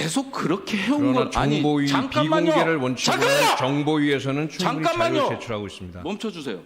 계속 그렇게 해온 건 그러나 정보위 잠깐만요. 비공개를 원칙으로 잠깐만요. 정보위에서는 충분히 잠깐만요. 자료를 제출하고 있습니다. 멈춰주세요.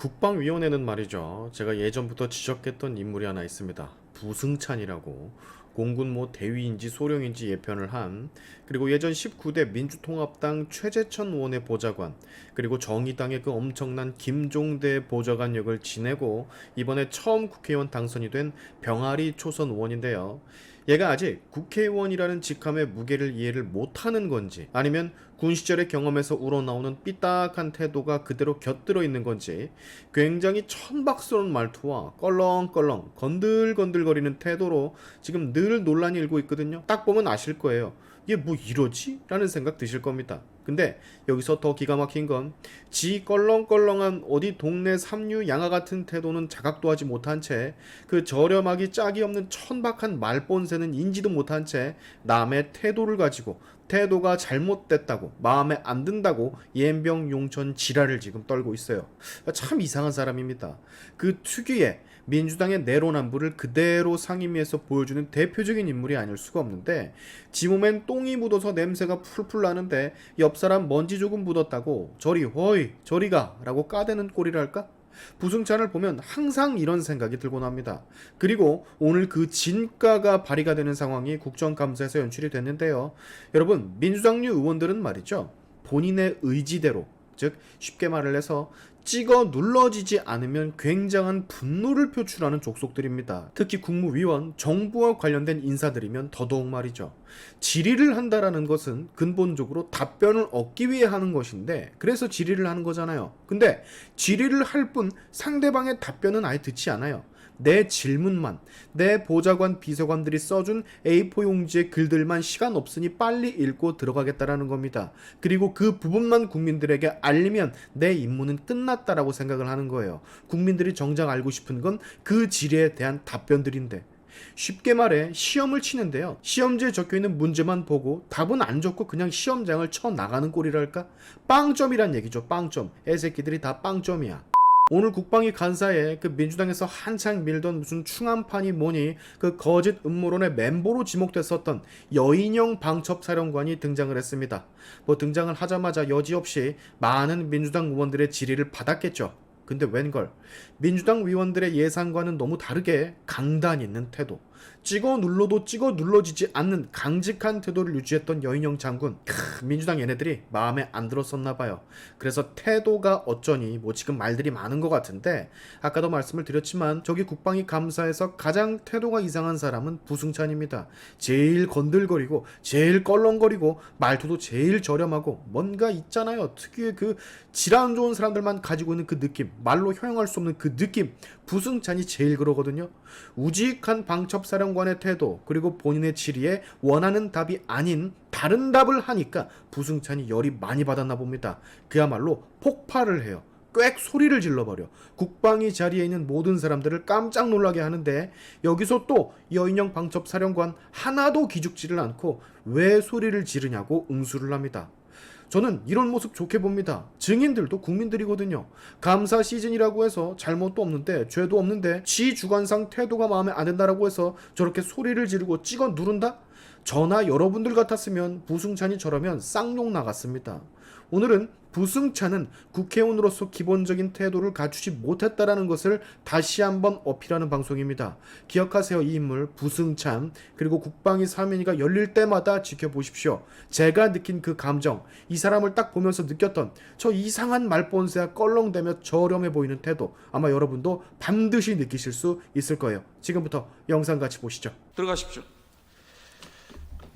국방위원회는 말이죠. 제가 예전부터 지적했던 인물이 하나 있습니다. 부승찬이라고. 공군 뭐 대위인지 소령인지 예편을 한, 그리고 예전 19대 민주통합당 최재천 의원의 보좌관, 그리고 정의당의 그 엄청난 김종대 보좌관 역을 지내고 이번에 처음 국회의원 당선이 된 병아리 초선 의원인데요. 얘가 아직 국회의원이라는 직함의 무게를 이해를 못하는 건지, 아니면 군 시절의 경험에서 우러나오는 삐딱한 태도가 그대로 곁들어 있는 건지, 굉장히 천박스러운 말투와 껄렁껄렁 건들건들거리는 태도로 지금 늘 논란이 일고 있거든요. 딱 보면 아실 거예요. 이게 뭐 이러지? 라는 생각 드실 겁니다. 근데 여기서 더 기가 막힌 건 지 껄렁껄렁한 어디 동네 삼류 양아 같은 태도는 자각도 하지 못한 채, 그 저렴하기 짝이 없는 천박한 말본새는 인지도 못한 채 남의 태도를 가지고 태도가 잘못됐다고, 마음에 안 든다고 연병용천 지랄을 지금 떨고 있어요. 참 이상한 사람입니다. 그 특유의 민주당의 내로남불을 그대로 상임위에서 보여주는 대표적인 인물이 아닐 수가 없는데, 지 몸엔 똥이 묻어서 냄새가 풀풀 나는데 옆 사람 먼지 조금 묻었다고 저리 허이 저리가 라고 까대는 꼴이랄까? 부승찬을 보면 항상 이런 생각이 들곤 합니다. 그리고 오늘 그 진가가 발휘가 되는 상황이 국정감사에서 연출이 됐는데요. 여러분, 민주당류 의원들은 말이죠, 본인의 의지대로, 즉 쉽게 말을 해서 찍어 눌러지지 않으면 굉장한 분노를 표출하는 족속들입니다. 특히 국무위원, 정부와 관련된 인사들이면 더더욱 말이죠. 질의를 한다라는 것은 근본적으로 답변을 얻기 위해 하는 것인데, 그래서 질의를 하는 거잖아요. 근데 질의를 할 뿐 상대방의 답변은 아예 듣지 않아요. 내 질문만, 내 보좌관 비서관들이 써준 A4 용지의 글들만 시간 없으니 빨리 읽고 들어가겠다라는 겁니다. 그리고 그 부분만 국민들에게 알리면 내 임무는 끝났다라고 생각을 하는 거예요. 국민들이 정작 알고 싶은 건 그 질의에 대한 답변들인데, 쉽게 말해 시험을 치는데요, 시험지에 적혀있는 문제만 보고 답은 안 적고 그냥 시험장을 쳐나가는 꼴이랄까? 빵점이란 얘기죠. 빵점. 애새끼들이 다 빵점이야. 오늘 국방위 간사에 그 민주당에서 한창 밀던 무슨 충암판이 뭐니 그 거짓 음모론의 멤버로 지목됐었던 여인영 방첩사령관이 등장을 했습니다. 뭐 등장을 하자마자 여지없이 많은 민주당 의원들의 질의를 받았겠죠. 근데 웬걸, 민주당 의원들의 예상과는 너무 다르게 강단 있는 태도, 찍어 눌러도 찍어 눌러지지 않는 강직한 태도를 유지했던 여인영 장군. 민주당 얘네들이 마음에 안 들었었나봐요. 그래서 태도가 어쩌니 뭐 지금 말들이 많은 것 같은데, 아까도 말씀을 드렸지만 저기 국방위 감사에서 가장 태도가 이상한 사람은 부승찬입니다. 제일 건들거리고 제일 껄렁거리고 말투도 제일 저렴하고, 뭔가 있잖아요, 특유의 그 질 안 좋은 사람들만 가지고 있는 그 느낌, 말로 형용할 수 없는 그 느낌. 부승찬이 제일 그러거든요. 우직한 방첩사령관의 태도, 그리고 본인의 질의에 원하는 답이 아닌 다른 답을 하니까 부승찬이 열이 많이 받았나 봅니다. 그야말로 폭발을 해요. 꽥 소리를 질러버려 국방위 자리에 있는 모든 사람들을 깜짝 놀라게 하는데, 여기서 또 여인영 방첩사령관 하나도 기죽지를 않고 왜 소리를 지르냐고 응수를 합니다. 저는 이런 모습 좋게 봅니다. 증인들도 국민들이거든요. 감사 시즌이라고 해서 잘못도 없는데 죄도 없는데 지 주관상 태도가 마음에 안 든다라고 해서 저렇게 소리를 지르고 찍어 누른다? 저나 여러분들 같았으면 부승찬이 저러면 쌍욕 나갔습니다. 오늘은 부승찬은 국회의원으로서 기본적인 태도를 갖추지 못했다라는 것을 다시 한번 어필하는 방송입니다. 기억하세요, 이 인물 부승찬. 그리고 국방위 사면위가 열릴 때마다 지켜보십시오. 제가 느낀 그 감정, 이 사람을 딱 보면서 느꼈던 저 이상한 말본새와 껄렁대며 저렴해 보이는 태도, 아마 여러분도 반드시 느끼실 수 있을 거예요. 지금부터 영상 같이 보시죠. 들어가십시오.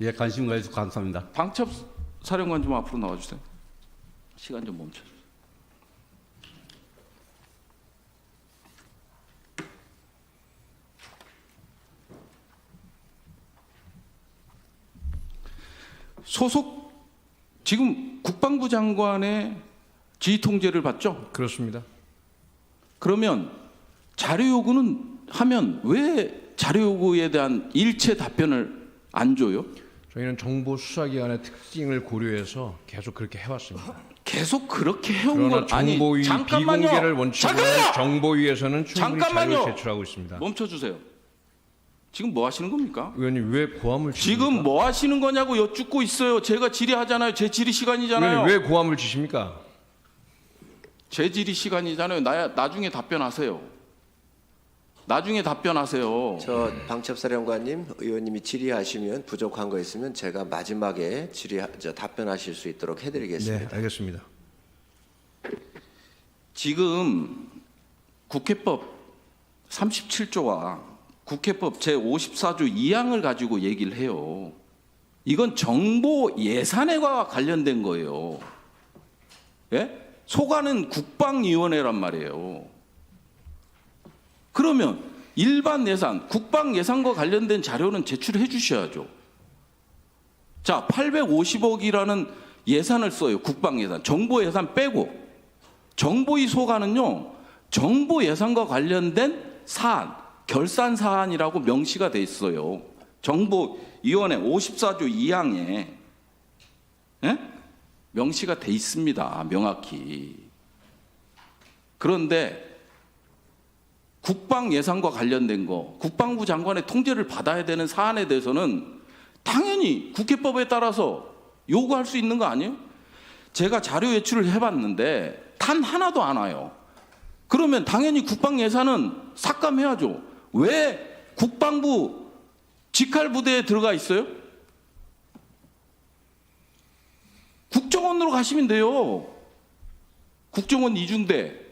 예, 관심 가해주셔서 감사합니다. 방첩사령관 좀 앞으로 나와주세요. 시간 좀 멈춰주세요. 소속 지금 국방부 장관의 지휘 통제를 받죠? 그렇습니다. 그러면 자료 요구는 하면 왜 자료 요구에 대한 일체 답변을 안 줘요? 저희는 정보 수사기관의 특징을 고려해서 계속 그렇게 해왔습니다. 계속 그렇게 해온 그러나 건 정보위 잠깐만요. 비공개를 원칙으로 잠깐만요. 정보위에서는 충분히 잠깐만요. 자료를 제출하고 있습니다. 멈춰주세요. 지금 뭐 하시는 겁니까? 의원님 왜 고함을 주십니까? 지금 뭐 하시는 거냐고 여쭙고 있어요. 제가 질의하잖아요. 제 질의 시간이잖아요. 의원님 왜 고함을 주십니까? 제 질의 시간이잖아요. 나중에 답변하세요. 나중에 답변하세요. 저 방첩사령관님, 의원님이 질의하시면 부족한 거 있으면 제가 마지막에 답변하실 수 있도록 해드리겠습니다. 네, 알겠습니다. 지금 국회법 37조와 국회법 제54조 2항을 가지고 얘기를 해요. 이건 정보 예산과 관련된 거예요. 예? 소관은 국방위원회란 말이에요. 그러면 일반 예산, 국방 예산과 관련된 자료는 제출해 주셔야죠. 자, 850억이라는 예산을 써요. 국방 예산. 정보 예산 빼고. 정보위 소관은요. 정보 예산과 관련된 사안, 결산 사안이라고 명시가 돼 있어요. 정보위원회 54조 2항에 예? 명시가 돼 있습니다. 명확히. 그런데 국방 예산과 관련된 거, 국방부 장관의 통제를 받아야 되는 사안에 대해서는 당연히 국회법에 따라서 요구할 수 있는 거 아니에요? 제가 자료 제출을 해봤는데 단 하나도 안 와요. 그러면 당연히 국방 예산은 삭감해야죠. 왜 국방부 직할부대에 들어가 있어요? 국정원으로 가시면 돼요. 국정원 이중대.